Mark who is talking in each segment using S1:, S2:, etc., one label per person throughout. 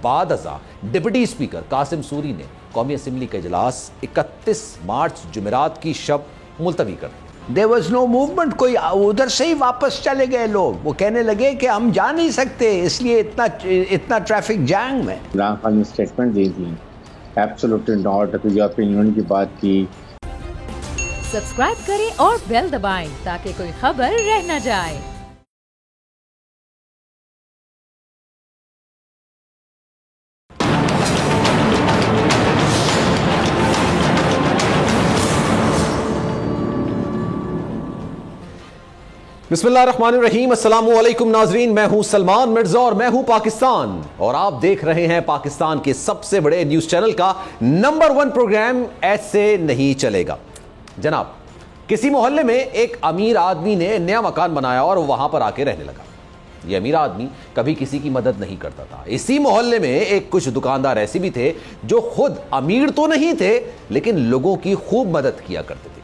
S1: بعد ازاں deputy speaker Qasim sorry نے قومی اسمبلی کا اجلاس 31 مارچ جمعرات کی شب ملتوی کر دیا۔
S2: There was no movement، کوئی ادھر سے ہی واپس چلے گئے لوگ، وہ کہنے لگے کہ ہم جا نہیں سکتے، اس لیے اتنا ٹریفک جام ہے۔
S3: عمران خان نے statement they the, absolutely not, European union کی بات کی۔
S4: سبسکرائب کریں اور بیل دبائیں تاکہ کوئی خبر رہ نہ جائے۔
S1: بسم اللہ الرحمن الرحیم، السلام علیکم ناظرین، میں ہوں سلمان مرزا اور میں ہوں پاکستان، اور آپ دیکھ رہے ہیں پاکستان کے سب سے بڑے نیوز چینل کا نمبر 1 پروگرام ایسے نہیں چلے گا۔ جناب، کسی محلے میں ایک امیر آدمی نے نیا مکان بنایا اور وہاں پر آ کے رہنے لگا۔ یہ امیر آدمی کبھی کسی کی مدد نہیں کرتا تھا۔ اسی محلے میں ایک کچھ دکاندار ایسے بھی تھے جو خود امیر تو نہیں تھے لیکن لوگوں کی خوب مدد کیا کرتے تھے۔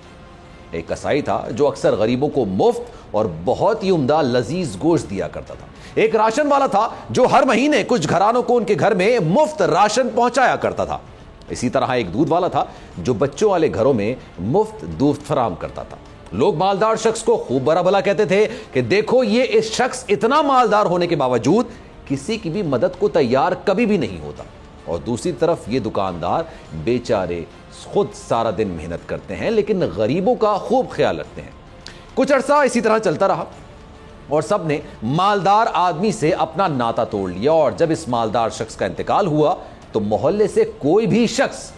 S1: ایک کسائی تھا جو اکثر غریبوں کو مفت اور بہت ہی عمدہ لذیذ گوشت دیا کرتا تھا۔ ایک راشن والا تھا جو ہر مہینے کچھ گھرانوں کو ان کے گھر میں مفت راشن پہنچایا کرتا تھا۔ اسی طرح ایک دودھ والا تھا جو بچوں والے گھروں میں مفت دودھ فراہم کرتا تھا۔ لوگ مالدار شخص کو خوب برا بھلا کہتے تھے کہ دیکھو یہ اس شخص اتنا مالدار ہونے کے باوجود کسی کی بھی مدد کو تیار کبھی بھی نہیں ہوتا، اور دوسری طرف یہ دکاندار بیچارے خود سارا دن محنت کرتے ہیں لیکن غریبوں کا خوب خیال رکھتے ہیں۔ کچھ عرصہ اسی طرح چلتا رہا اور سب نے مالدار آدمی سے اپنا ناتا توڑ لیا، اور جب اس مالدار شخص کا انتقال ہوا تو محلے سے کوئی بھی شخص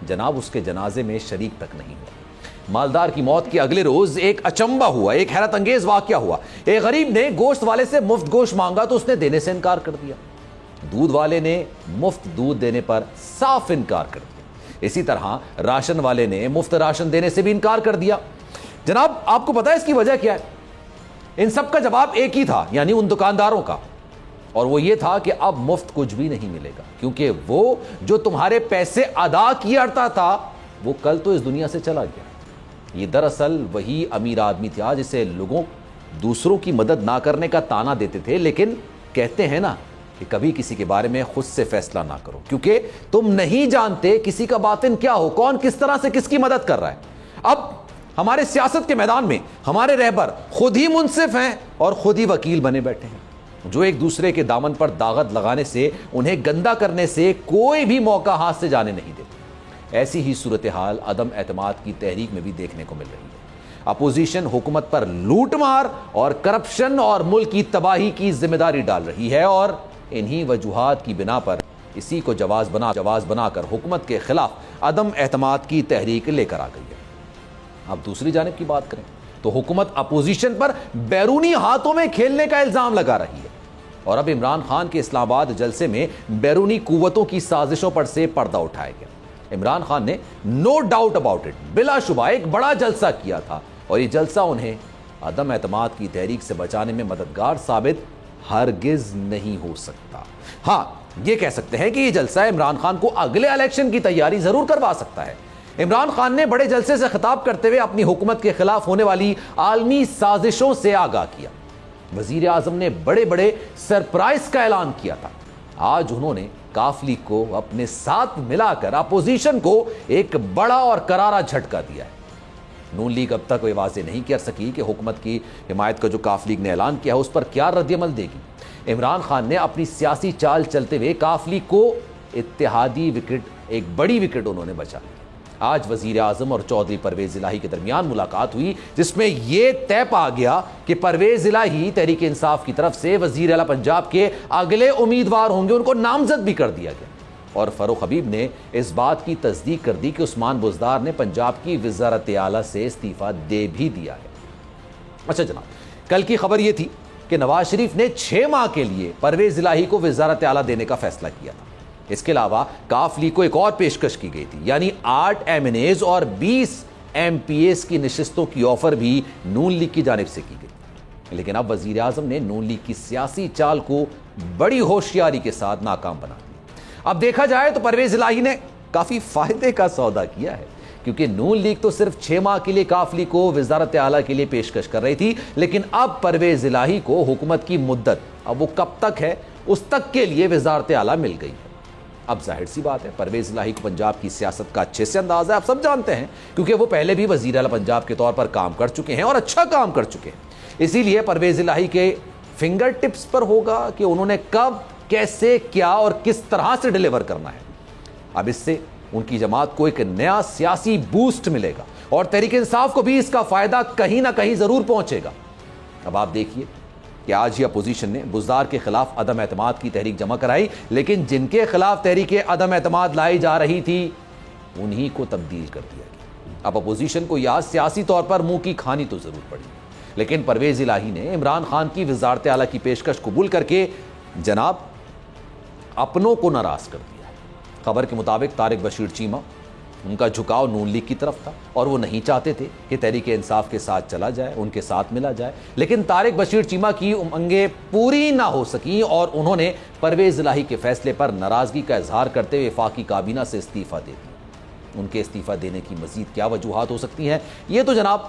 S1: جناب اس کے جنازے میں شریک تک نہیں ہوا۔ مالدار کی موت کے اگلے روز ایک اچنبھا ہوا، ایک حیرت انگیز واقعہ ہوا۔ ایک غریب نے گوشت والے سے مفت گوشت مانگا تو اس نے دینے سے انکار کر دیا۔ دودھ والے نے مفت دودھ دینے پر صاف انکار کر دیا۔ اسی طرح راشن والے نے مفت راشن دینے سے بھی انکار کر دیا۔ جناب، آپ کو پتا ہے اس کی وجہ کیا ہے؟ ان سب کا جواب ایک ہی تھا، یعنی ان دکانداروں کا، اور وہ یہ تھا کہ اب مفت کچھ بھی نہیں ملے گا، کیونکہ وہ جو تمہارے پیسے ادا کیا تھا وہ کل تو اس دنیا سے چلا گیا۔ یہ دراصل وہی امیر آدمی تھا جسے لوگوں دوسروں کی مدد نہ کرنے کا تانا دیتے تھے، لیکن کہتے ہیں نا کہ کبھی کسی کے بارے میں خود سے فیصلہ نہ کرو، کیونکہ تم نہیں جانتے کسی کا باطن کیا ہو، کون کس طرح سے کس کی مدد کر رہا ہے۔ اب ہمارے سیاست کے میدان میں ہمارے رہبر خود ہی منصف ہیں اور خود ہی وکیل بنے بیٹھے ہیں، جو ایک دوسرے کے دامن پر داغت لگانے سے، انہیں گندا کرنے سے کوئی بھی موقع ہاتھ سے جانے نہیں دیتے۔ ایسی ہی صورتحال عدم اعتماد کی تحریک میں بھی دیکھنے کو مل رہی ہے۔ اپوزیشن حکومت پر لوٹ مار اور کرپشن اور ملک کی تباہی کی ذمہ داری ڈال رہی ہے، اور انہی وجوہات کی بنا پر اسی کو جواز بنا کر حکومت کے خلاف عدم اعتماد کی تحریک لے کر آ گئی ہے۔ اب دوسری جانب کی بات کریں تو حکومت اپوزیشن پر بیرونی ہاتھوں میں کھیلنے کا الزام لگا رہی ہے، اور اب عمران خان کے اسلام آباد جلسے میں بیرونی قوتوں کی سازشوں پر سے پردہ اٹھایا گیا۔ عمران خان نے نو ڈاؤٹ اباؤٹ اٹ بلا شبہ ایک بڑا جلسہ کیا تھا، اور یہ جلسہ انہیں عدم اعتماد کی تحریک سے بچانے میں مددگار ثابت ہرگز نہیں ہو سکتا۔ ہاں، یہ کہہ سکتے ہیں کہ یہ جلسہ عمران خان کو اگلے الیکشن کی تیاری ضرور کروا سکتا ہے۔ عمران خان نے بڑے جلسے سے خطاب کرتے ہوئے اپنی حکومت کے خلاف ہونے والی عالمی سازشوں سے آگاہ کیا۔ وزیر اعظم نے بڑے بڑے سرپرائز کا اعلان کیا تھا۔ آج انہوں نے کاف لیگ کو اپنے ساتھ ملا کر اپوزیشن کو ایک بڑا اور کرارا جھٹکا دیا ہے۔ نون لیگ اب تک یہ واضح نہیں کر سکی کہ حکومت کی حمایت کا جو کاف لیگ نے اعلان کیا ہے اس پر کیا رد عمل دے گی۔ عمران خان نے اپنی سیاسی چال چلتے ہوئے کاف لیگ کو اتحادی وکٹ، ایک بڑی وکٹ انہوں نے بچا لی۔ آج وزیر اعظم اور چودھری پرویز الہی کے درمیان ملاقات ہوئی، جس میں یہ طے پا گیا کہ پرویز الہی تحریک انصاف کی طرف سے وزیر اعلیٰ پنجاب کے اگلے امیدوار ہوں گے، ان کو نامزد بھی کر دیا گیا، اور فاروق حبیب نے اس بات کی تصدیق کر دی کہ عثمان بزدار نے پنجاب کی وزارت اعلیٰ سے استعفیٰ دے بھی دیا ہے۔ اچھا جناب، کل کی خبر یہ تھی کہ نواز شریف نے 6 ماہ کے لیے پرویز الہی کو وزارت اعلیٰ دینے کا فیصلہ کیا تھا۔ اس کے علاوہ کاف لیگ کو ایک اور پیشکش کی گئی تھی، یعنی 8 MNAs اور 20 MPAs کی نشستوں کی آفر بھی نون لیگ کی جانب سے کی گئی، لیکن اب وزیر اعظم نے نون لیگ کی سیاسی چال کو بڑی ہوشیاری کے ساتھ ناکام بنا دیا۔ اب دیکھا جائے تو پرویز الہی نے کافی فائدے کا سودا کیا ہے، کیونکہ نون لیگ تو صرف 6 ماہ کے لیے کاف لیگ کو وزارت اعلیٰ کے لیے پیشکش کر رہی تھی، لیکن اب پرویز الہی کو حکومت کی مدت اب وہ کب تک ہے اس تک کے لیے وزارت اعلیٰ مل گئی ہے۔ اب ظاہر سی بات ہے پرویز الہی کو پنجاب کی سیاست کا اچھے سے اندازہ ہے، آپ سب جانتے ہیں، کیونکہ وہ پہلے بھی وزیر اعلیٰ پنجاب کے طور پر کام کر چکے ہیں اور اچھا کام کر چکے ہیں۔ اسی لیے پرویز الہی کے فنگر ٹپس پر ہوگا کہ انہوں نے کب، کیسے، کیا اور کس طرح سے ڈیلیور کرنا ہے۔ اب اس سے ان کی جماعت کو ایک نیا سیاسی بوسٹ ملے گا اور تحریک انصاف کو بھی اس کا فائدہ کہیں نہ کہیں ضرور پہنچے گا۔ اب آپ دیکھیے کہ آج ہی اپوزیشن نے بزدار کے خلاف عدم اعتماد کی تحریک جمع کرائی، لیکن جن کے خلاف تحریک عدم اعتماد لائی جا رہی تھی انہی کو تبدیل کر دیا گیا۔ اب اپوزیشن کو یاد سیاسی طور پر منہ کی کھانی تو ضرور پڑی، لیکن پرویز الہی نے عمران خان کی وزارت اعلیٰ کی پیشکش قبول کر کے جناب اپنوں کو ناراض کر دیا۔ خبر کے مطابق طارق بشیر چیمہ، ان کا جھکاؤ نون لیگ کی طرف تھا اور وہ نہیں چاہتے تھے کہ تحریک انصاف کے ساتھ چلا جائے، ان کے ساتھ ملا جائے، لیکن طارق بشیر چیمہ کی امنگیں پوری نہ ہو سکیں اور انہوں نے پرویز الہی کے فیصلے پر ناراضگی کا اظہار کرتے ہوئے وفاقی کابینہ سے استعفیٰ دے دیا۔ ان کے استعفیٰ دینے کی مزید کیا وجوہات ہو سکتی ہیں یہ تو جناب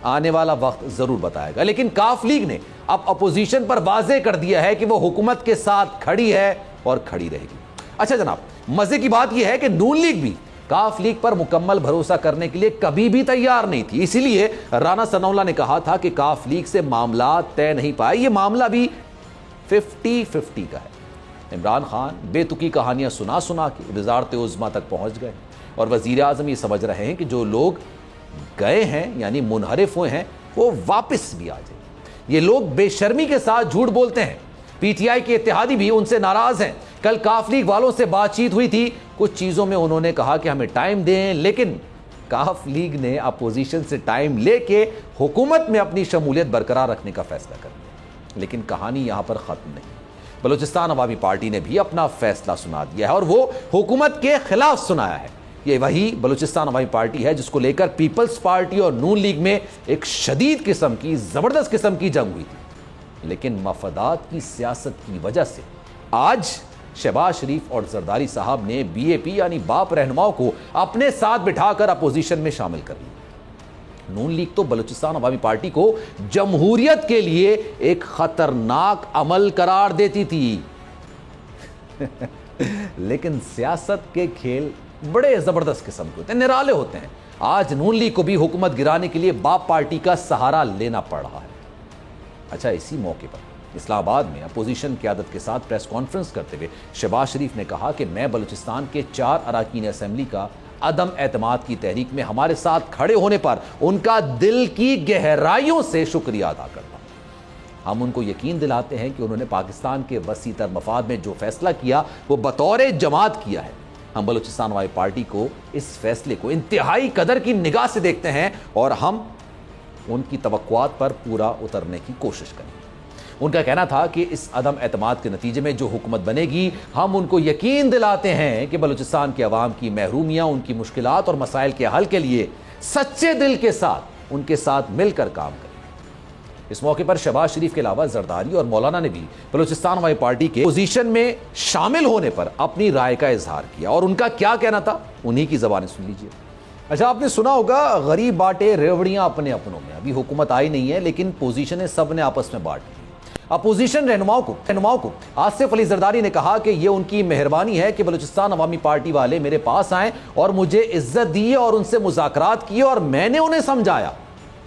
S1: آنے والا وقت ضرور بتائے گا، لیکن کاف لیگ نے اب اپوزیشن پر واضح کر دیا ہے کہ وہ حکومت کے ساتھ کھڑی ہے اور کھڑی رہے گی۔ اچھا جناب، مزے کی بات یہ ہے کہ نون لیگ بھی کاف لیگ پر مکمل بھروسہ کرنے کے لیے کبھی بھی تیار نہیں تھی، اسی لیے رانا ثناءاللہ نے کہا تھا کہ کاف لیگ سے معاملات طے نہیں پائے، یہ معاملہ بھی 50-50 کا ہے۔ عمران خان بے تکی کہانیاں سنا کے وزارت عظمیٰ تک پہنچ گئے اور وزیر اعظم یہ سمجھ رہے ہیں کہ جو لوگ گئے ہیں یعنی منحرف ہوئے ہیں وہ واپس بھی آ جائیں۔ یہ لوگ بے شرمی کے ساتھ جھوٹ بولتے ہیں۔ پی ٹی آئی کے اتحادی بھی ان سے ناراض ہیں۔ کل کاف لیگ والوں سے بات چیت ہوئی تھی، کچھ چیزوں میں انہوں نے کہا کہ ہمیں ٹائم دیں، لیکن کاف لیگ نے اپوزیشن سے ٹائم لے کے حکومت میں اپنی شمولیت برقرار رکھنے کا فیصلہ کر لیا۔ لیکن کہانی یہاں پر ختم نہیں، بلوچستان عوامی پارٹی نے بھی اپنا فیصلہ سنا دیا ہے اور وہ حکومت کے خلاف سنایا ہے۔ یہ وہی بلوچستان عوامی پارٹی ہے جس کو لے کر پیپلز پارٹی اور نون لیگ میں ایک شدید قسم کی، زبردست قسم کی جنگ ہوئی تھی، لیکن مفادات کی سیاست کی وجہ سے آج شہباز شریف اور زرداری صاحب نے بی اے پی یعنی باپ رہنماؤں کو اپنے ساتھ بٹھا کر اپوزیشن میں شامل کر لیا۔ نون لیگ تو بلوچستان عوامی پارٹی کو جمہوریت کے لیے ایک خطرناک عمل قرار دیتی تھی، لیکن سیاست کے کھیل بڑے زبردست قسم کے ہوتے ہیں، نرالے ہوتے ہیں۔ آج نون لیگ کو بھی حکومت گرانے کے لیے باپ پارٹی کا سہارا لینا پڑ رہا ہے۔ اچھا، اسی موقع پر اسلام آباد میں اپوزیشن قیادت کے ساتھ پریس کانفرنس کرتے ہوئے شہباز شریف نے کہا کہ میں بلوچستان کے 4 اراکین اسمبلی کا عدم اعتماد کی تحریک میں ہمارے ساتھ کھڑے ہونے پر ان کا دل کی گہرائیوں سے شکریہ ادا کرتا ہوں۔ ہم ان کو یقین دلاتے ہیں کہ انہوں نے پاکستان کے وسیع تر مفاد میں جو فیصلہ کیا وہ بطور جماعت کیا ہے۔ ہم بلوچستان عوامی پارٹی کو اس فیصلے کو انتہائی قدر کی نگاہ سے دیکھتے ہیں اور ہم ان کی توقعات پر پورا اترنے کی کوشش کریں گے۔ ان کا کہنا تھا کہ اس عدم اعتماد کے نتیجے میں جو حکومت بنے گی ہم ان کو یقین دلاتے ہیں کہ بلوچستان کے عوام کی محرومیاں، ان کی مشکلات اور مسائل کے حل کے لیے سچے دل کے ساتھ ان کے ساتھ مل کر کام کریں۔ اس موقع پر شہباز شریف کے علاوہ زرداری اور مولانا نے بھی بلوچستان عوامی پارٹی کے اپوزیشن میں شامل ہونے پر اپنی رائے کا اظہار کیا اور ان کا کیا کہنا تھا انہی کی زبانیں سن لیجیے۔ اچھا، آپ نے سنا ہوگا غریب بانٹے ریوڑیاں اپنے اپنوں میں، ابھی حکومت آئی نہیں ہے لیکن پوزیشنیں سب نے آپس میں بانٹ لی۔ اپوزیشن رہنماؤں کو آصف علی زرداری نے کہا کہ یہ ان کی مہربانی ہے کہ بلوچستان عوامی پارٹی والے میرے پاس آئیں اور مجھے عزت دی اور ان سے مذاکرات کیے اور میں نے انہیں سمجھایا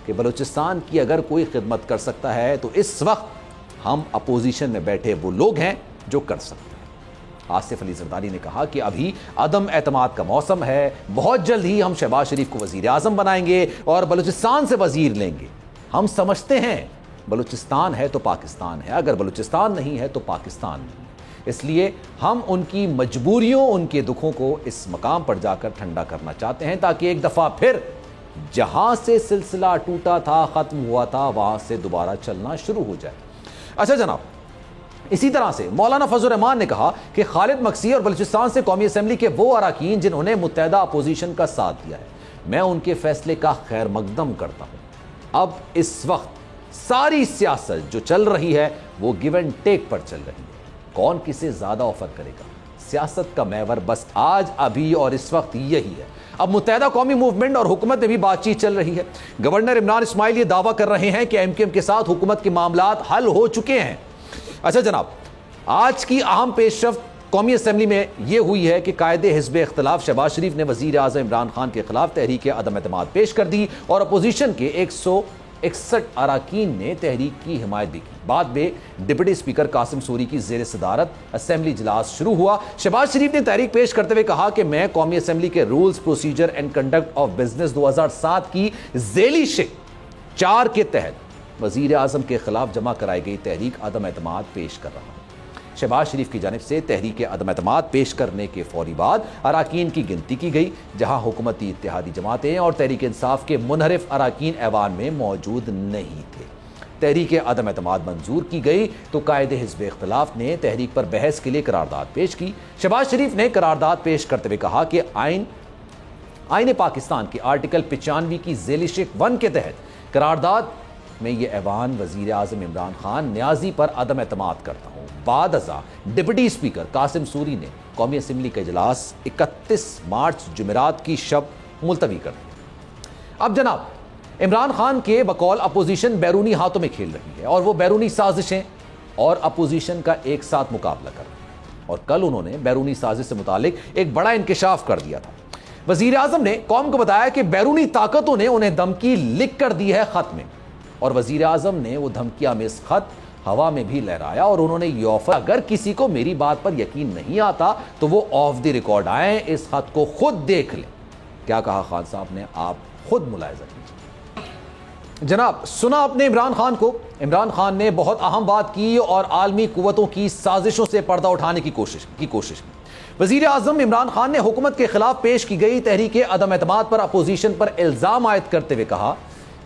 S1: کہ بلوچستان کی اگر کوئی خدمت کر سکتا ہے تو اس وقت ہم اپوزیشن میں بیٹھے وہ لوگ ہیں جو کر سکتے ہیں۔ آصف علی زرداری نے کہا کہ ابھی عدم اعتماد کا موسم ہے، بہت جلد ہی ہم شہباز شریف کو وزیر اعظم بنائیں گے اور بلوچستان سے وزیر لیں گے۔ ہم سمجھتے ہیں بلوچستان ہے تو پاکستان ہے، اگر بلوچستان نہیں ہے تو پاکستان نہیں، اس لیے ہم ان کی مجبوریوں، ان کے دکھوں کو اس مقام پر جا کر ٹھنڈا کرنا چاہتے ہیں تاکہ ایک دفعہ پھر جہاں سے سلسلہ ٹوٹا تھا، ختم ہوا تھا، وہاں سے دوبارہ چلنا شروع ہو جائے۔ اچھا جناب، اسی طرح سے مولانا فضل الرحمان نے کہا کہ خالد مکسی اور بلوچستان سے قومی اسمبلی کے وہ اراکین جنہوں نے متحدہ اپوزیشن کا ساتھ دیا ہے، میں ان کے فیصلے کا خیر مقدم کرتا ہوں۔ اب اس وقت ساری سیاست جو چل رہی ہے وہ گیو اینڈ ٹیک پر چل رہی ہے، کون کسے زیادہ آفر کرے گا، سیاست کا محور بس آج ابھی اور اس وقت یہی ہے۔ اب متحدہ قومی موومنٹ اور حکومت میں بھی بات چیت چل رہی ہے۔ گورنر عمران اسماعیل یہ دعویٰ کر رہے ہیں کہ ایم کیو ایم کے ساتھ حکومت کے معاملات حل ہو چکے ہیں۔ اچھا جناب، آج کی اہم پیش رفت قومی اسمبلی میں یہ ہوئی ہے کہ قائد حزب اختلاف شہباز شریف نے وزیر اعظم عمران خان کے خلاف تحریک عدم اعتماد پیش کر دی اور اپوزیشن کے 161 اراکین نے تحریک کی حمایت بھی کی۔ بعد میں ڈپٹی اسپیکر قاسم سوری کی زیر صدارت اسمبلی اجلاس شروع ہوا۔ شہباز شریف نے تحریک پیش کرتے ہوئے کہا کہ میں قومی اسمبلی کے rules procedure and conduct of business 2007 کی ذیلی شق 4 کے تحت وزیر اعظم کے خلاف جمع کرائی گئی تحریک عدم اعتماد پیش کر رہا ہوں۔ شہباز شریف کی جانب سے تحریک عدم اعتماد پیش کرنے کے فوری بعد اراکین کی گنتی کی گئی، جہاں حکومتی اتحادی جماعتیں اور تحریک انصاف کے منحرف اراکین ایوان میں موجود نہیں تھے۔ تحریک عدم اعتماد منظور کی گئی تو قائد حزب اختلاف نے تحریک پر بحث کے لیے قرارداد پیش کی۔ شہباز شریف نے قرارداد پیش کرتے ہوئے کہا کہ آئین پاکستان کے آرٹیکل 95 کی ذیلی شق 1 کے تحت قرارداد میں یہ ایوان وزیر اعظم عمران خان نیازی پر عدم اعتماد کرتا ہوں۔ بعد ازاں ڈپٹی اسپیکر قاسم سوری نے قومی اسمبلی کا اجلاس 31 مارچ جمعرات کی شب ملتوی کر دیا۔ اب جناب عمران خان کے بقول اپوزیشن بیرونی ہاتھوں میں کھیل رہی ہے اور وہ بیرونی سازشیں اور اپوزیشن کا ایک ساتھ مقابلہ کر رہی ہے، اور کل انہوں نے بیرونی سازش سے متعلق ایک بڑا انکشاف کر دیا تھا۔ وزیر اعظم نے قوم کو بتایا کہ بیرونی طاقتوں نے انہیں دھمکی لکھ کر دی ہے خط میں، اور وزیر اعظم نے وہ دھمکی آمیز خط ہوا میں بھی لہرایا اور انہوں نے یہ آفر، اگر کسی کو میری بات پر یقین نہیں آتا تو وہ آف دی ریکارڈ آئیں، اس خط کو خود دیکھ لیں۔ کیا کہا خان صاحب نے، آپ خود ملاحظہ کیجیے۔ جناب سنا آپ نے عمران خان کو، عمران خان نے بہت اہم بات کی اور عالمی قوتوں کی سازشوں سے پردہ اٹھانے کی کوشش کی۔ وزیر اعظم عمران خان نے حکومت کے خلاف پیش کی گئی تحریک عدم اعتماد پر اپوزیشن پر الزام عائد کرتے ہوئے کہا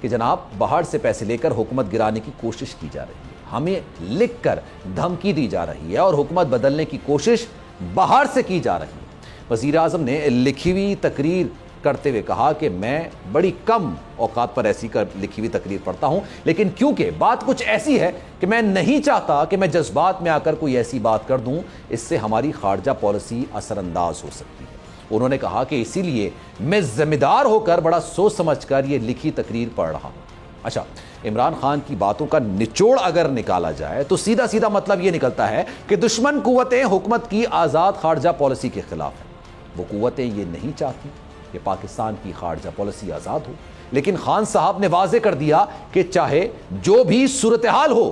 S1: کہ جناب باہر سے پیسے لے کر حکومت گرانے کی کوشش کی جا رہی ہے، ہمیں لکھ کر دھمکی دی جا رہی ہے اور حکومت بدلنے کی کوشش باہر سے کی جا رہی ہے۔ وزیر اعظم نے لکھی ہوئی تقریر کرتے ہوئے کہا کہ میں بڑی کم اوقات پر ایسی لکھی ہوئی تقریر پڑھتا ہوں، لیکن کیونکہ بات کچھ ایسی ہے کہ میں نہیں چاہتا کہ میں جذبات میں آ کر کوئی ایسی بات کر دوں، اس سے ہماری خارجہ پالیسی اثر انداز ہو سکتی ہے۔ انہوں نے کہا کہ اسی لیے میں ذمہ دار ہو کر بڑا سوچ سمجھ کر یہ لکھی تقریر پڑھ رہا ہوں۔ اچھا، عمران خان کی باتوں کا نچوڑ اگر نکالا جائے تو سیدھا مطلب یہ نکلتا ہے کہ دشمن قوتیں حکومت کی آزاد خارجہ پالیسی کے خلاف ہیں۔ وہ قوتیں یہ نہیں چاہتی کہ پاکستان کی خارجہ پالیسی آزاد ہو، لیکن خان صاحب نے واضح کر دیا کہ چاہے جو بھی صورتحال ہو،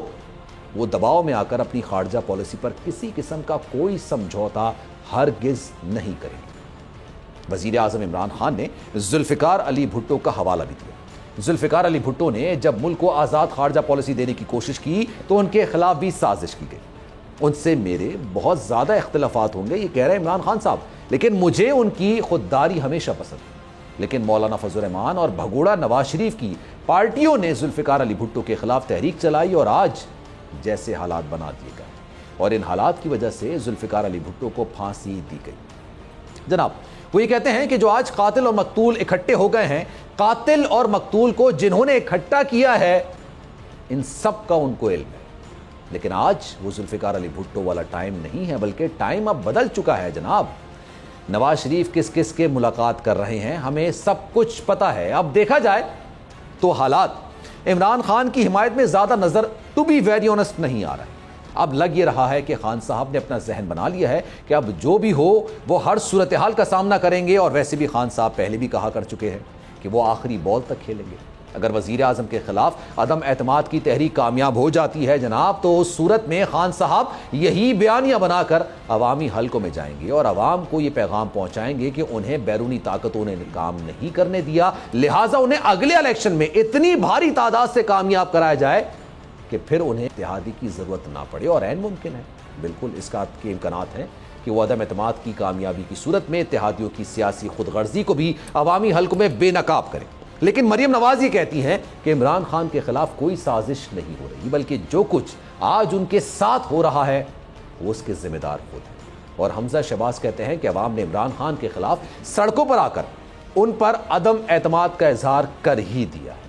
S1: وہ دباؤ میں آ کر اپنی خارجہ پالیسی پر کسی قسم کا کوئی سمجھوتا ہرگز نہیں کریں گے۔ وزیر اعظم عمران خان نے ذوالفقار علی بھٹو کا حوالہ بھی دیا۔ ذوالفقار علی بھٹو نے جب ملک کو آزاد خارجہ پالیسی دینے کی کوشش کی تو ان کے خلاف بھی سازش کی گئی۔ ان سے میرے بہت زیادہ اختلافات ہوں گے، یہ کہہ رہے ہیں عمران خان صاحب، لیکن مجھے ان کی خودداری ہمیشہ پسند ہے۔ لیکن مولانا فضل الرحمان اور بھگوڑا نواز شریف کی پارٹیوں نے ذوالفقار علی بھٹو کے خلاف تحریک چلائی اور آج جیسے حالات بنا دیے گئے، اور ان حالات کی وجہ سے ذوالفقار علی بھٹو کو پھانسی دی گئی۔ جناب وہ یہ کہتے ہیں کہ جو آج قاتل اور مقتول اکٹھے ہو گئے ہیں، قاتل اور مقتول کو جنہوں نے اکٹھا کیا ہے ان سب کا ان کو علم ہے، لیکن آج وہ ذوالفقار علی بھٹو والا ٹائم نہیں ہے، بلکہ ٹائم اب بدل چکا ہے۔ جناب نواز شریف کس کس کے ملاقات کر رہے ہیں ہمیں سب کچھ پتا ہے۔ اب دیکھا جائے تو حالات عمران خان کی حمایت میں زیادہ نظر ٹو بی ویری آنسٹ نہیں آ رہا ہے۔ اب لگ یہ رہا ہے کہ خان صاحب نے اپنا ذہن بنا لیا ہے کہ اب جو بھی ہو وہ ہر صورتحال کا سامنا کریں گے، اور ویسے بھی خان صاحب پہلے بھی کہا کر چکے ہیں کہ وہ آخری بال تک کھیلیں گے۔ اگر وزیر اعظم کے خلاف عدم اعتماد کی تحریک کامیاب ہو جاتی ہے جناب، تو اس صورت میں خان صاحب یہی بیانیہ بنا کر عوامی حلقوں میں جائیں گے اور عوام کو یہ پیغام پہنچائیں گے کہ انہیں بیرونی طاقتوں نے کام نہیں کرنے دیا، لہٰذا انہیں اگلے الیکشن میں اتنی بھاری تعداد سے کامیاب کرایا جائے کہ پھر انہیں اتحادی کی ضرورت نہ پڑے۔ اور عین ممکن ہے، بالکل اس کا کے امکانات ہیں کہ وہ عدم اعتماد کی کامیابی کی صورت میں اتحادیوں کی سیاسی خود غرضی کو بھی عوامی حلقوں میں بے نقاب کریں۔ لیکن مریم نواز یہ کہتی ہیں کہ عمران خان کے خلاف کوئی سازش نہیں ہو رہی، بلکہ جو کچھ آج ان کے ساتھ ہو رہا ہے وہ اس کے ذمہ دار خود ہیں۔ اور حمزہ شہباز کہتے ہیں کہ عوام نے عمران خان کے خلاف سڑکوں پر آ کر ان پر عدم اعتماد کا اظہار کر ہی دیا ہے۔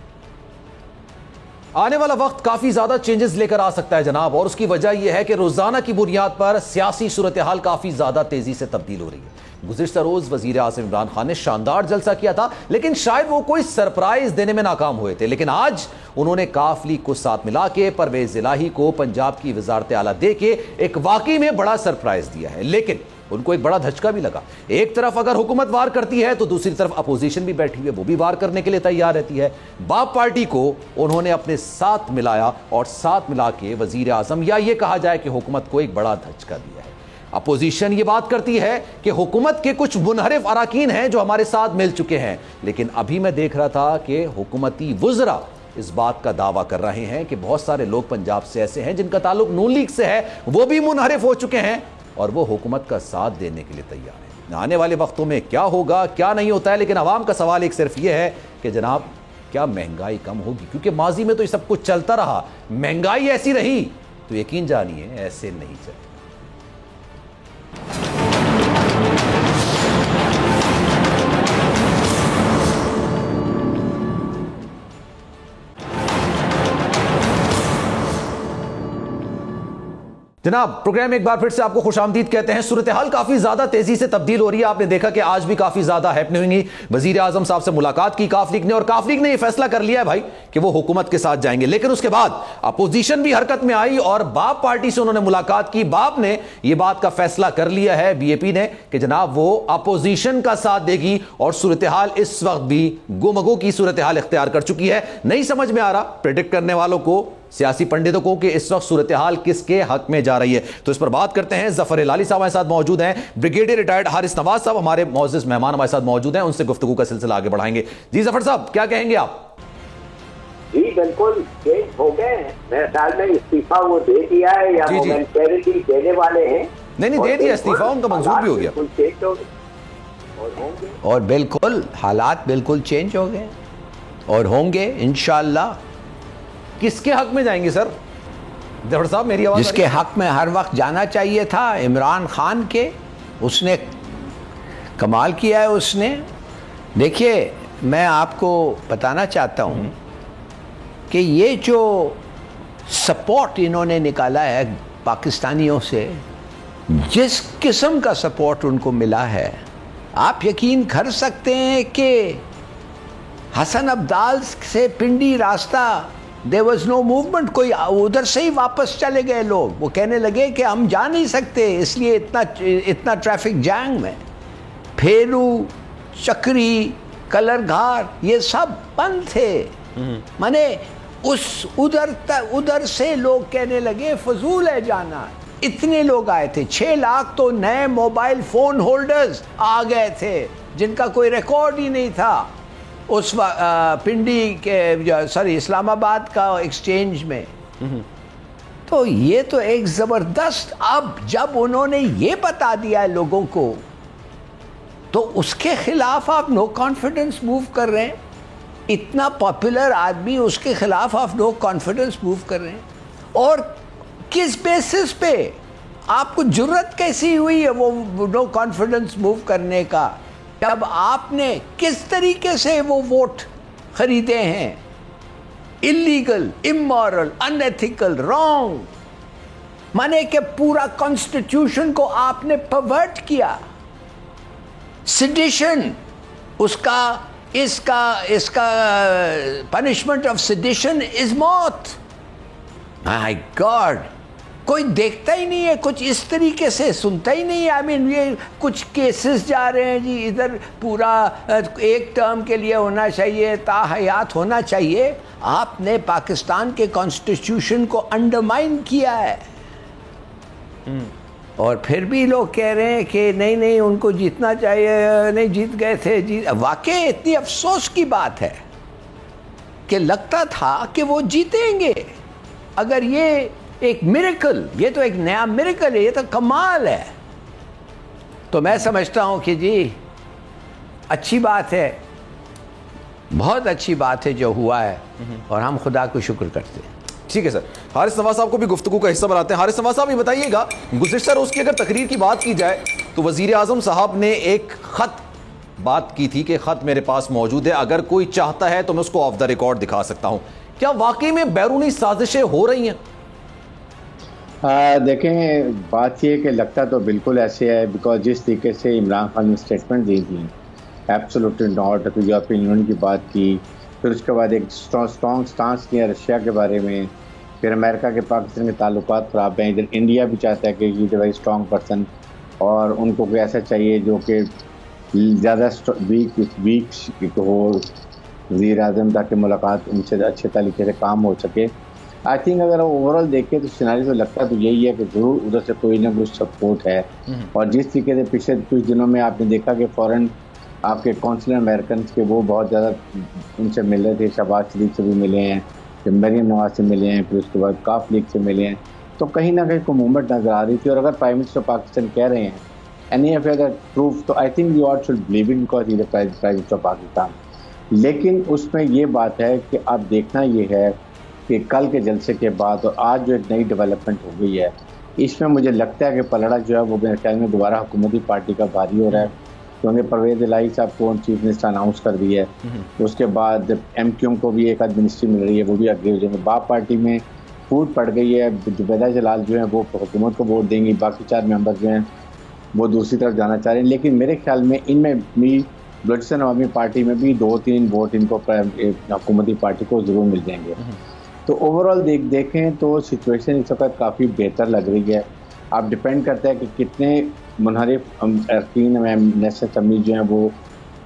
S1: آنے والا وقت کافی زیادہ چینجز لے کر آ سکتا ہے جناب، اور اس کی وجہ یہ ہے کہ روزانہ کی بنیاد پر سیاسی صورتحال کافی زیادہ تیزی سے تبدیل ہو رہی ہے۔ گزشتہ روز وزیر اعظم عمران خان نے شاندار جلسہ کیا تھا، لیکن شاید وہ کوئی سرپرائز دینے میں ناکام ہوئے تھے، لیکن آج انہوں نے کافلی کو ساتھ ملا کے پرویز الہی کو پنجاب کی وزارت اعلیٰ دے کے ایک واقعی میں بڑا سرپرائز دیا ہے۔ لیکن ان کو ایک بڑا دھچکا بھی لگا، ایک طرف اگر حکومت وار کرتی ہے تو دوسری طرف اپوزیشن بھی بیٹھی ہوئی ہے، وہ بھی وار کرنے کے لیے تیار رہتی ہے۔ باپ پارٹی کو انہوں نے اپنے ساتھ ملایا اور ساتھ ملا کے وزیر اعظم یا یہ کہا جائے کہ حکومت کو ایک بڑا دھچکا دیا ہے۔ اپوزیشن یہ بات کرتی ہے کہ حکومت کے کچھ منحرف اراکین ہیں جو ہمارے ساتھ مل چکے ہیں، لیکن ابھی میں دیکھ رہا تھا کہ حکومتی وزراء اس بات کا دعویٰ کر رہے ہیں کہ بہت سارے لوگ پنجاب سے ایسے ہیں جن کا تعلق نون لیگ سے ہے، وہ بھی منحرف ہو چکے ہیں اور وہ حکومت کا ساتھ دینے کے لیے تیار ہیں۔ آنے والے وقتوں میں کیا ہوگا کیا نہیں ہوتا ہے، لیکن عوام کا سوال ایک صرف یہ ہے کہ جناب کیا مہنگائی کم ہوگی؟ کیونکہ ماضی میں تو یہ سب کچھ چلتا رہا، مہنگائی ایسی رہی تو یقین جانیے ایسے نہیں چلے۔ جناب پروگرام ایک بار پھر سے آپ کو خوش آمدید کہتے ہیں۔ صورتحال کافی زیادہ تیزی سے تبدیل ہو رہی ہے، آپ نے دیکھا کہ آج بھی کافی زیادہ ہیپننگ ہوئی، وزیر اعظم صاحب سے ملاقات کی کاف لیگ نے، اور کاف لیگ نے یہ فیصلہ کر لیا ہے بھائی کہ وہ حکومت کے ساتھ جائیں گے، لیکن اس کے بعد اپوزیشن بھی حرکت میں آئی اور باپ پارٹی سے انہوں نے ملاقات کی۔ باپ نے یہ بات کا فیصلہ کر لیا ہے، بی اے پی نے، کہ جناب وہ اپوزیشن کا ساتھ دے گی، اور صورتحال اس وقت بھی گو کی صورتحال اختیار کر چکی ہے۔ نہیں سمجھ میں آ رہا پریڈکٹ کرنے والوں کو، سیاسی پنڈتوں کو، کہ اس وقت صورتحال کس کے حق میں جا رہی ہے، تو اس پر بات کرتے ہیں۔ ظفر ہلالی صاحب ہمارے ساتھ موجود ہیں، بریگیڈیئر ریٹائرڈ حارث نواز صاحب ہمارے معزز مہمان ہمارے ساتھ موجود ہیں، ان سے گفتگو کا سلسلہ آگے بڑھائیں گے۔ جی ظفر صاحب کیا کہیں گے آپ؟
S5: جی بالکل چینج ہو گئے ہیں، میرے خیال میں استعفیٰ وہ دے دیا ہے یا مومنٹریلی دینے والے ہیں۔
S1: نہیں دے دیا استعفیٰ، ان کا منظور بھی ہو گیا
S2: اور بالکل حالات بالکل چینج ہو گئے اور ہوں گے انشاءاللہ۔
S1: کس کے حق میں جائیں گے سر؟ ظفر صاحب میری آواز؟
S2: جس کے حق میں ہر وقت جانا چاہیے تھا، عمران خان کے، اس نے کمال کیا ہے۔ اس نے دیکھیے میں آپ کو بتانا چاہتا ہوں کہ یہ جو سپورٹ انہوں نے نکالا ہے پاکستانیوں سے، جس قسم کا سپورٹ ان کو ملا ہے، آپ یقین کر سکتے ہیں کہ حسن عبدال سے پنڈی راستہ there was no movement، کوئی ادھر سے ہی واپس چلے گئے لوگ، وہ کہنے لگے کہ ہم جا نہیں سکتے، اس لیے اتنا ٹریفک جام میں۔ پھیرو، چکری، کلر گھار یہ سب بند تھے، مانے ادھر سے لوگ کہنے لگے فضول ہے جانا۔ اتنے لوگ آئے تھے، 6 لاکھ تو نئے موبائل فون ہولڈرز آ گئے تھے جن کا کوئی ریکارڈ ہی نہیں تھا اس پنڈی کے اسلام آباد کا ایکسچینج میں۔ تو یہ تو ایک زبردست، اب جب انہوں نے یہ بتا دیا ہے لوگوں کو تو اس کے خلاف آپ نو کانفیڈنس موو کر رہے ہیں۔ اتنا پاپولر آدمی، اس کے خلاف آپ نو کانفیڈنس موو کر رہے ہیں، اور کس بیسس پہ؟ آپ کو جرت کیسی ہوئی ہے وہ نو کانفیڈنس موو کرنے کا، جب آپ نے کس طریقے سے وہ ووٹ خریدے ہیں؟ اللیگل، امورل، ان ایتھیکل، رانگ، مانے کہ پورا کانسٹیٹیوشن کو آپ نے پرورٹ کیا۔ سیڈیشن، اس کا پنشمنٹ آف سیڈیشن از موت۔ مائی گاڈ، کوئی دیکھتا ہی نہیں ہے، کچھ اس طریقے سے سنتا ہی نہیں ہے۔ آئی مین یہ کچھ کیسز جا رہے ہیں جی، ادھر پورا ایک ٹرم کے لیے ہونا چاہیے، تا حیات ہونا چاہیے۔ آپ نے پاکستان کے کانسٹیٹیوشن کو انڈرمائن کیا ہے، اور پھر بھی لوگ کہہ رہے ہیں کہ نہیں ان کو جیتنا چاہیے، نہیں جیت گئے تھے۔ واقعی اتنی افسوس کی بات ہے کہ لگتا تھا کہ وہ جیتیں گے۔ اگر یہ ایک میریکل، یہ تو ایک نیا میریکل ہے، یہ تو کمال ہے، تو میں سمجھتا ہوں کہ جی اچھی بات ہے، بہت اچھی بات ہے جو ہوا ہے، اور ہم خدا کو شکر کرتے ہیں۔
S1: ٹھیک ہے سر، حارث نواز صاحب کو بھی گفتگو کا حصہ بناتے ہیں۔ حارث نواز صاحب یہ بتائیے گا، گزشتہ روز کی اگر تقریر کی بات کی جائے تو وزیر اعظم صاحب نے ایک خط بات کی تھی کہ خط میرے پاس موجود ہے، اگر کوئی چاہتا ہے تو میں اس کو آف دا ریکارڈ دکھا سکتا ہوں۔ کیا واقعی میں بیرونی سازشیں ہو رہی ہیں؟
S3: دیکھیں بات یہ کہ لگتا تو بالکل ایسے ہے، بیکاز جس طریقے سے عمران خان نے اسٹیٹمنٹ دی تھی، ایبسولوٹلی ناٹ، پھر یورپین یونین کی بات کی، پھر اس کے بعد ایک اسٹرانگ سٹانس کیا رشیا کے بارے میں، پھر امریکہ کے پاکستان کے تعلقات خراب ہیں، ادھر انڈیا بھی چاہتا ہے کہ یہ ویری اسٹرانگ پرسن، اور ان کو کوئی ایسا چاہیے جو کہ زیادہ ویک ہو وزیر اعظم، تاکہ ملاقات ان سے اچھے طریقے سے کام ہو سکے۔ آئی تھنک اگر اوور آل دیکھیں تو سیناریو تو لگتا تو یہی ہے کہ ضرور ادھر سے کوئی نہ کوئی سپورٹ ہے، اور جس طریقے سے پچھلے کچھ دنوں میں آپ نے دیکھا کہ فوراً آپ کے کونسلر امریکنس کے وہ بہت زیادہ ان سے مل رہے تھے، شہباز شریف سے بھی ملے ہیں، پھر مریم نواز سے ملے ہیں، پھر اس کے بعد کاف لیگ سے ملے ہیں، تو کہیں نہ کہیں کوئی موومنٹ نظر آ رہی تھی۔ اور اگر پرائم منسٹر پاکستان کہہ رہے ہیں اینی ایف اگر پروف، تو I think you are should believe in because he prime minister Pakistan. لیکن اس میں یہ بات ہے کہ اب دیکھنا یہ ہے کہ کل کے جلسے کے بعد اور آج جو ایک نئی ڈیولپمنٹ ہو گئی ہے، اس میں مجھے لگتا ہے کہ پلڑا جو ہے وہ میرے خیال میں دوبارہ حکومتی پارٹی کا بھاری ہو رہا ہے، کیونکہ پرویز الہی صاحب کو چیف منسٹر اناؤنس کر دی ہے، اس کے بعد ایم کیو ایم کو بھی ایک آدھ منسٹری مل رہی ہے، وہ بھی آگے ہو جائیں گے، باپ پارٹی میں پھوٹ پڑ گئی ہے، زبیدہ جلال جو ہیں وہ حکومت کو ووٹ دیں گی، باقی 4 ممبر جو ہیں وہ دوسری طرف جانا چاہ رہے ہیں، لیکن میرے خیال میں ان میں بھی بلوچستان عوامی پارٹی میں بھی 2-3 ووٹ ان کو حکومتی پارٹی کو ضرور مل جائیں گے۔ تو اوور آل دیکھیں تو سچویشن اس وقت کافی بہتر لگ رہی ہے۔ آپ ڈپینڈ کرتا ہے کہ کتنے منحرف ارکین نیشنل اسمبلی جو ہیں وہ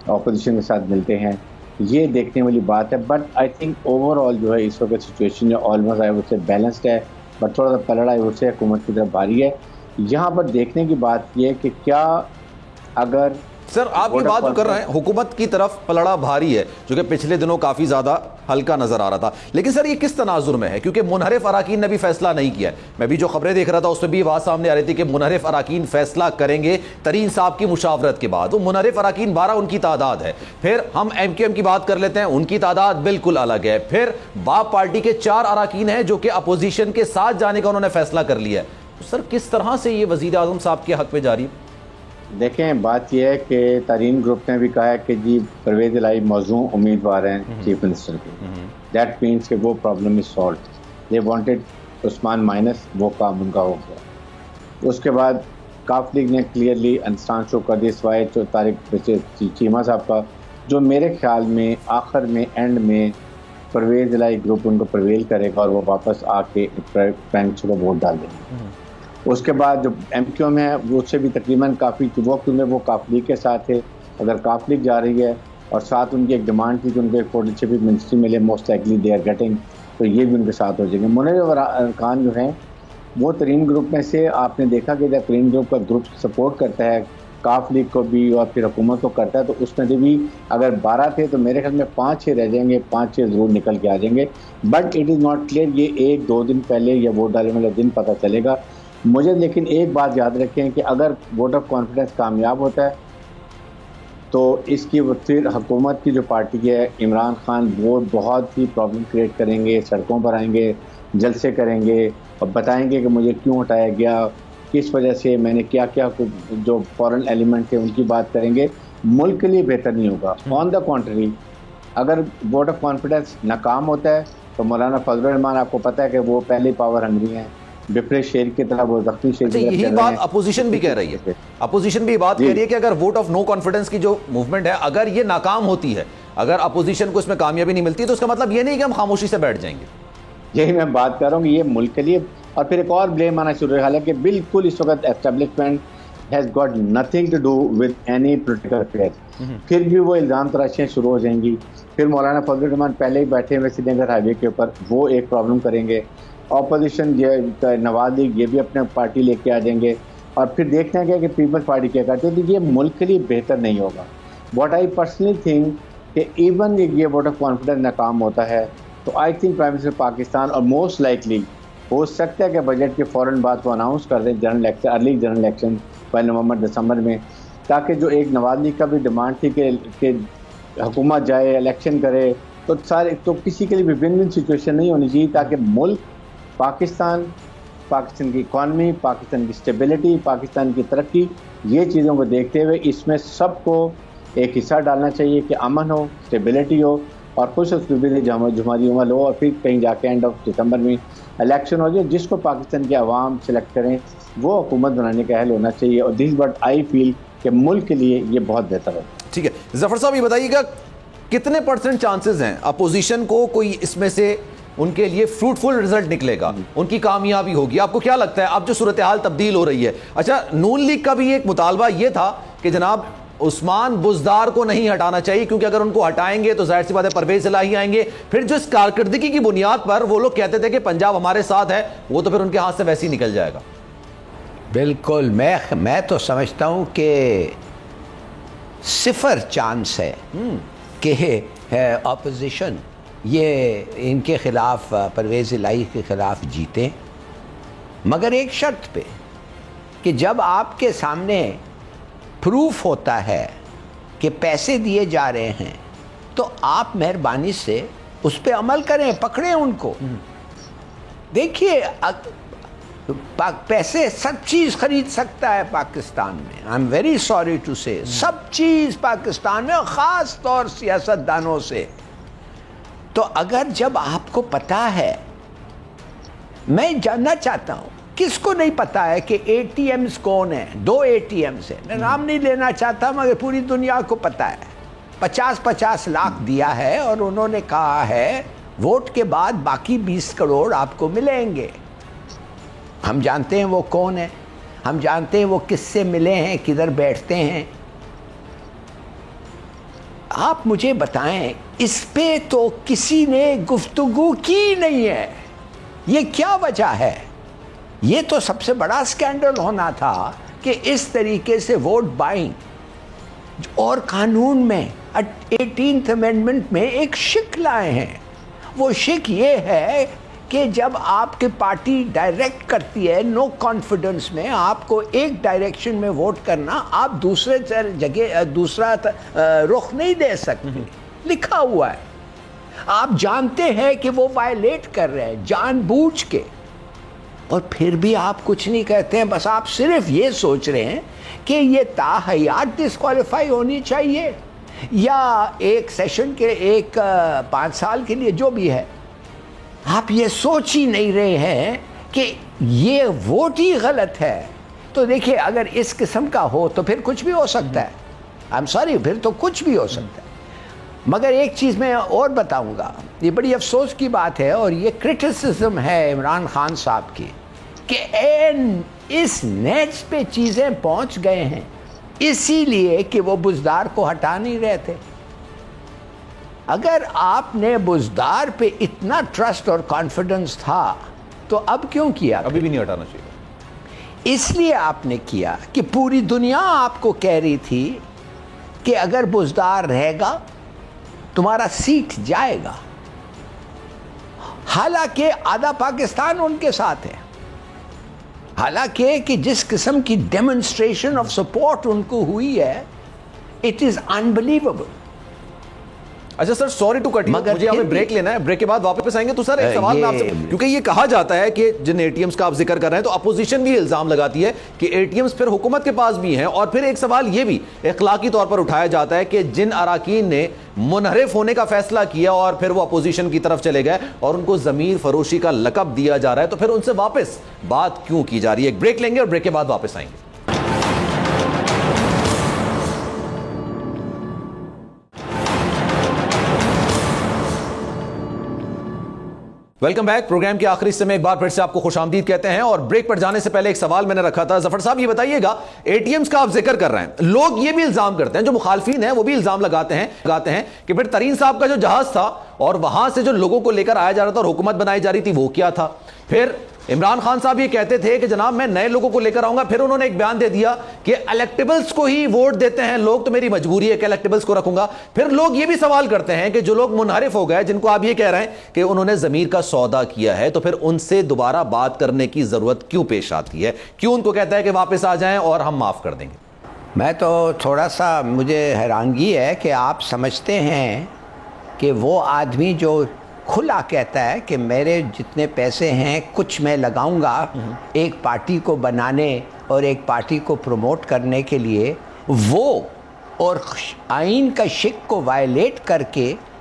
S3: اپوزیشن کے ساتھ ملتے ہیں، یہ دیکھنے والی بات ہے۔ But I think over all جو ہے اس وقت سچویشن جو آلموسٹ ہے وہ سے بیلنسڈ ہے، بٹ تھوڑا سا پلڑا ہے وہ سے حکومت کی طرف بھاری ہے۔ یہاں پر دیکھنے کی بات یہ ہے کہ کیا اگر
S1: سر آپ یہ بات جو کر رہے ہیں حکومت کی طرف پلڑا بھاری ہے، جو کہ پچھلے دنوں کافی زیادہ ہلکا نظر آ رہا تھا، لیکن سر یہ کس تناظر میں ہے؟ کیونکہ منحرف اراکین نے بھی فیصلہ نہیں کیا ہے۔ میں بھی جو خبریں دیکھ رہا تھا اس میں بھی بات سامنے آ رہی تھی کہ منحرف اراکین فیصلہ کریں گے ترین صاحب کی مشاورت کے بعد۔ وہ منحرف اراکین 12 ان کی تعداد ہے، پھر ہم ایم کیو ایم کی بات کر لیتے ہیں، ان کی تعداد بالکل الگ ہے، پھر باپ پارٹی کے 4 اراکین ہیں جو کہ اپوزیشن کے ساتھ جانے کا انہوں نے فیصلہ کر لیا ہے۔ سر کس طرح سے یہ وزیر اعظم صاحب کے حق میں جاری ہے؟
S3: دیکھیں بات یہ ہے کہ تارین گروپ نے بھی کہا ہے کہ جی پرویز الہی موزوں امیدوار ہیں چیف منسٹر کے، دیٹ مینس کہ وہ problem is solved, they wanted Usman minus, وہ کام ان کا ہو گیا۔ اس کے بعد کاف لیگ نے کلیئرلی انسٹانس شو کر دی سوائے طارق چیمہ صاحب کا، جو میرے خیال میں آخر میں اینڈ میں پرویز الہی گروپ ان کو پرویل کرے گا اور وہ واپس آ کے پرائم منسٹر کو ووٹ ڈال دیں گے۔ اس کے بعد جو ایم کیو ایم ہے وہ سے بھی تقریباً کافی وہ کیونکہ وہ کاف لیگ کے ساتھ ہے، اگر کاف لیگ جا رہی ہے اور ساتھ ان کی ایک ڈیمانڈ تھی کہ ان کو ایک پولیٹیشن منسٹری ملے، most likely they are getting, تو یہ بھی ان کے ساتھ ہو جائیں گے۔ منحرف ارکان جو ہیں وہ ترین گروپ میں سے آپ نے دیکھا کہ جب ترین گروپ کا گروپ سپورٹ کرتا ہے کاف لیگ کو بھی اور پھر حکومت کو کرتا ہے، تو اس میں سے بھی اگر 12 تھے تو میرے خیال میں 5-6 رہ جائیں گے، 5-6 ضرور نکل کے آ جائیں گے، but it is not clear, یہ 1-2 دن پہلے یا ووٹ ڈالنے والے دن پتہ چلے گا مجھے۔ لیکن ایک بات یاد رکھیں کہ اگر ووٹ آف کانفیڈنس کامیاب ہوتا ہے تو اس کی پھر حکومت کی جو پارٹی ہے عمران خان وہ بہت ہی پرابلم کریٹ کریں گے، سڑکوں پر آئیں گے، جلسے کریں گے اور بتائیں گے کہ مجھے کیوں ہٹایا گیا، کس وجہ سے میں نے کیا کیا، جو فورن ایلیمنٹ تھے ان کی بات کریں گے، ملک کے لیے بہتر نہیں ہوگا۔ آن دا کنٹری اگر ووٹ آف کانفیڈنس ناکام ہوتا ہے تو مولانا فضل الرحمان آپ کو پتہ ہے کہ وہ پہلے پاور ہنگری ہیں، بپرے شیر کی طرح وہ زخمی شیر کی طرح
S1: یہی بات اپوزیشن بھی کہہ رہی ہے، اپوزیشن بھی بات کہہ رہی ہے کہ اگر ووٹ آف نو کانفیڈنس کی جو موومنٹ ہے اگر یہ ناکام ہوتی ہے، اگر اپوزیشن کو اس میں کامیابی نہیں ملتی تو اس کا مطلب یہ نہیں کہ ہم خاموشی سے بیٹھ جائیں گے۔
S3: یہی میں بات کر رہا ہوں کہ یہ ملک کے لیے، اور پھر ایک اور بلیم آنا شروع ہے، حالانکہ بالکل اس وقت establishment has got nothing to do with any political affair, پھر بھی وہ الزام تراشیاں شروع ہو جائیں گی۔ پھر مولانا فضل الرحمان پہلے ہی بیٹھے ہوئے سری نگر ہائی وے کے اوپر، وہ ایک پرابلم کریں گے، اپوزیشن نواز لیگ یہ بھی اپنے پارٹی لے کے آ جائیں گے، اور پھر دیکھنا کیا کہ پیپلز پارٹی کیا کرتے ہیں، تو یہ ملک کے لیے بہتر نہیں ہوگا۔ واٹ آئی پرسنلی تھنک کہ ایون یہ ووٹ آف کانفیڈنس ناکام ہوتا ہے تو I think prime minister Pakistan اور موسٹ لائکلی ہو سکتا ہے کہ بجٹ کے فوراً بعد وہ اناؤنس کر دیں general election, early general election 1 نومبر دسمبر میں، تاکہ جو ایک نواز لیگ کا بھی ڈیمانڈ تھی کہ حکومت جائے الیکشن کرے، تو کسی کے لیے بھی ون ون سچویشن نہیں ہونی چاہیے، تاکہ ملک پاکستان کی اکانومی، پاکستان کی اسٹیبلٹی، پاکستان کی ترقی، یہ چیزوں کو دیکھتے ہوئے اس میں سب کو ایک حصہ ڈالنا چاہیے کہ امن ہو، اسٹیبلٹی ہو، اور خوش اسلوبی سے جمہوری عمل ہو اور پھر کہیں جا کے اینڈ آف دسمبر میں الیکشن ہو جائے, جس کو پاکستان کی عوام سلیکٹ کریں وہ حکومت بنانے کا اہل ہونا چاہیے. اور دس بٹ آئی فیل کہ ملک کے لیے یہ بہت بہتر ہے.
S1: ٹھیک ہے ظفر صاحب, یہ بتائیے گا کتنے % چانسز ہیں اپوزیشن کو کوئی اس میں سے ان کے لیے فروٹفل رزلٹ نکلے گا, ان کی کامیابی ہوگی؟ آپ کو کیا لگتا ہے اب جو صورتحال تبدیل ہو رہی ہے؟ اچھا, نون لیگ کا بھی ایک مطالبہ یہ تھا کہ جناب عثمان بزدار کو نہیں ہٹانا چاہیے, کیونکہ اگر ان کو ہٹائیں گے تو ظاہر سی بات ہے پرویز الہی آئیں گے. پھر جو اس کارکردگی کی بنیاد پر وہ لوگ کہتے تھے کہ پنجاب ہمارے ساتھ ہے, وہ تو پھر ان کے ہاتھ سے ویسے ہی نکل جائے گا.
S2: بالکل, میں تو سمجھتا ہوں کہ 0 چانس ہے کہ اپوزیشن یہ ان کے خلاف, پرویز الہی کے خلاف جیتے, مگر ایک شرط پہ کہ جب آپ کے سامنے پروف ہوتا ہے کہ پیسے دیے جا رہے ہیں تو آپ مہربانی سے اس پہ عمل کریں, پکڑیں ان کو. دیکھیے پیسے سب چیز خرید سکتا ہے پاکستان میں, I am very sorry to say, سب چیز پاکستان میں, خاص طور سیاست دانوں سے. تو اگر جب آپ کو پتا ہے, میں جاننا چاہتا ہوں کس کو نہیں پتا ہے کہ اے ٹی ایمز کون ہیں؟ 2 ATMs ہیں, میں نام نہیں لینا چاہتا مگر پوری دنیا کو پتا ہے. 50-50 لاکھ دیا ہے اور انہوں نے کہا ہے ووٹ کے بعد باقی 20 کروڑ آپ کو ملیں گے. ہم جانتے ہیں وہ کون ہے, ہم جانتے ہیں وہ کس سے ملے ہیں, کدھر بیٹھتے ہیں. آپ مجھے بتائیں, اس پہ تو کسی نے گفتگو کی نہیں ہے. یہ کیا وجہ ہے؟ یہ تو سب سے بڑا سکینڈل ہونا تھا کہ اس طریقے سے ووٹ بائنگ, اور قانون میں 18th امینڈمنٹ میں ایک شک لائے ہیں. وہ شک یہ ہے کہ جب آپ کی پارٹی ڈائریکٹ کرتی ہے نو کانفیڈنس میں, آپ کو ایک ڈائریکشن میں ووٹ کرنا, آپ دوسرے جگہ دوسرا رخ نہیں دے سکتے. لکھا ہوا ہے, آپ جانتے ہیں کہ وہ وائلیٹ کر رہے ہیں جان بوجھ کے, اور پھر بھی آپ کچھ نہیں کہتے ہیں. بس آپ صرف یہ سوچ رہے ہیں کہ یہ تاحیات ڈسکوالیفائی ہونی چاہیے, یا ایک سیشن کے 5 سال کے لیے جو بھی ہے. آپ یہ سوچ ہی نہیں رہے ہیں کہ یہ ووٹ ہی غلط ہے. تو دیکھیے اگر اس قسم کا ہو تو پھر کچھ بھی ہو سکتا ہے. آئی ایم سوری, پھر تو کچھ بھی ہو سکتا ہے. مگر ایک چیز میں اور بتاؤں گا, یہ بڑی افسوس کی بات ہے اور یہ کرٹیسزم ہے عمران خان صاحب کی, کہ اس نیچ پہ چیزیں پہنچ گئے ہیں اسی لیے کہ وہ بزدار کو ہٹا نہیں رہے تھے. اگر آپ نے بزدار پہ اتنا ٹرسٹ اور کانفیڈنس تھا تو اب کیوں کیا؟
S1: ابھی بھی نہیں ہٹانا چاہیے.
S2: اس لیے آپ نے کیا کہ پوری دنیا آپ کو کہہ رہی تھی کہ اگر بزدار رہے گا تمہارا سیٹ جائے گا. حالانکہ آدھا پاکستان ان کے ساتھ ہے, حالانکہ کہ جس قسم کی ڈیمونسٹریشن آف سپورٹ ان کو ہوئی ہے, اٹ از انبلیویبل.
S1: اچھا سر, سوری ٹو کٹ یو, مجھے ہمیں بریک لینا ہے, بریک کے بعد واپس آئیں گے. تو سر ایک سوال میں آپ سے, کیونکہ یہ کہا جاتا ہے کہ جن اے ٹی ایمز کا آپ ذکر کر رہے ہیں تو اپوزیشن بھی الزام لگاتی ہے کہ اے ٹی ایمز پھر حکومت کے پاس بھی ہیں, اور پھر ایک سوال یہ بھی اخلاقی طور پر اٹھایا جاتا ہے کہ جن اراکین نے منحرف ہونے کا فیصلہ کیا اور پھر وہ اپوزیشن کی طرف چلے گئے اور ان کو ضمیر فروشی کا لقب دیا جا رہا ہے, تو پھر ان سے واپس بات کیوں کی جا رہی ہے؟ ایک بریک لیں گے اور بریک کے بعد واپس آئیں گے. Welcome back. پروگرام کے آخری حصے میں ایک بار پھر سے آپ کو خوش آمدید کہتے ہیں, اور بریک پر جانے سے پہلے ایک سوال میں نے رکھا تھا. ظفر صاحب یہ بتائیے گا, اے ٹی ایمز کا آپ ذکر کر رہے ہیں, لوگ یہ بھی الزام کرتے ہیں, جو مخالفین ہیں وہ بھی الزام لگاتے ہیں کہ پھر ترین صاحب کا جو جہاز تھا اور وہاں سے جو لوگوں کو لے کر آیا جا رہا تھا اور حکومت بنائی جا رہی تھی وہ کیا تھا. پھر عمران خان صاحب یہ کہتے تھے کہ جناب میں نئے لوگوں کو لے کر آؤں گا. پھر انہوں نے ایک بیان دے دیا کہ الیکٹیبلز کو ہی ووٹ دیتے ہیں لوگ, تو میری مجبوری ہے کہ الیکٹیبلز کو رکھوں گا. پھر لوگ یہ بھی سوال کرتے ہیں کہ جو لوگ منحرف ہو گئے, جن کو آپ یہ کہہ رہے ہیں کہ انہوں نے ضمیر کا سودا کیا ہے, تو پھر ان سے دوبارہ بات کرنے کی ضرورت کیوں پیش آتی ہے؟ کیوں ان کو کہتا ہے کہ واپس آ جائیں اور ہم معاف کر دیں گے؟
S2: میں تو تھوڑا سا, مجھے حیرانگی ہے کہ آپ سمجھتے ہیں کہ وہ آدمی جو کھلا کہتا ہے کہ میرے جتنے پیسے ہیں کچھ میں لگاؤں گا ایک پارٹی کو بنانے اور ایک پارٹی کو پروموٹ کرنے کے لیے, وہ اور آئین کا شک کو وائلیٹ کر کے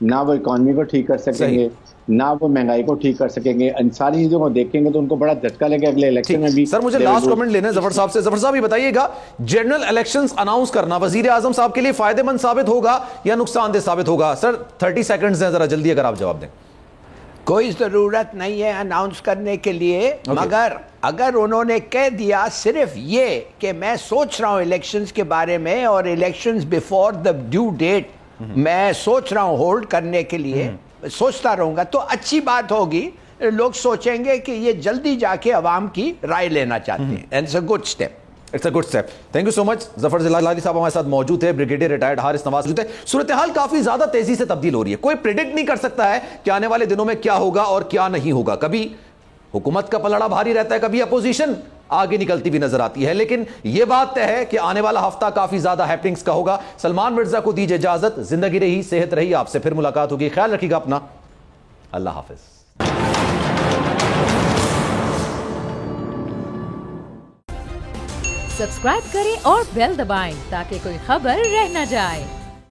S3: نہ وہ اکانومی کو ٹھیک کر سکیں گے, نہ وہ مہنگائی کو ٹھیک کر سکیں گے. ان ساری چیزوں کو دیکھیں گے تو ان کو بڑا جھٹکا لگے اگلے الیکشن میں بھی.
S1: سر مجھے لاسٹ کمنٹ لینا ہے ظفر صاحب سے. ظفر صاحب یہ بتائیے گا, جنرل الیکشنز اناؤنس کرنا وزیر اعظم صاحب کے لیے فائدہ مند ثابت ہوگا یا نقصان دہ ثابت ہوگا؟ سر 30 سیکنڈز ہیں, ذرا جلدی اگر آپ جواب دیں.
S2: کوئی ضرورت نہیں ہے اناؤنس کرنے کے لیے, مگر اگر انہوں نے کہہ دیا صرف یہ کہ میں سوچ رہا ہوں الیکشنز کے بارے میں, اور elections before the due date میں سوچ رہا ہوں ہولڈ کرنے کے لیے, سوچتا رہوں گا, تو اچھی بات ہوگی. لوگ سوچیں گے کہ یہ جلدی جا کے عوام کی رائے لینا چاہتے ہیں. It's a good step.
S1: It's a good step. Thank you so much. Zafar Jalali صاحب ہمارے ساتھ موجود ہے, بریگیڈیئر ریٹائرڈ حارث نواز موجود ہے. صورتحال کافی زیادہ تیزی سے تبدیل ہو رہی ہے. کوئی پریڈکٹ نہیں کر سکتا ہے کہ آنے والے دنوں میں کیا ہوگا اور کیا نہیں ہوگا. کبھی حکومت کا پلڑا بھاری رہتا ہے, کبھی اپوزیشن آگے نکلتی بھی نظر آتی ہے, لیکن یہ بات طے ہے کہ آنے والا ہفتہ کافی زیادہ ہیپننگز کا ہوگا. سلمان مرزا کو دیجیے اجازت. زندگی رہی, صحت رہی. آپ سے پھر ملاقات ہوگی. خیال رکھیے گا اپنا. اللہ حافظ.
S4: سبسکرائب کریں اور بیل دبائیں تاکہ کوئی خبر رہ نہ جائے.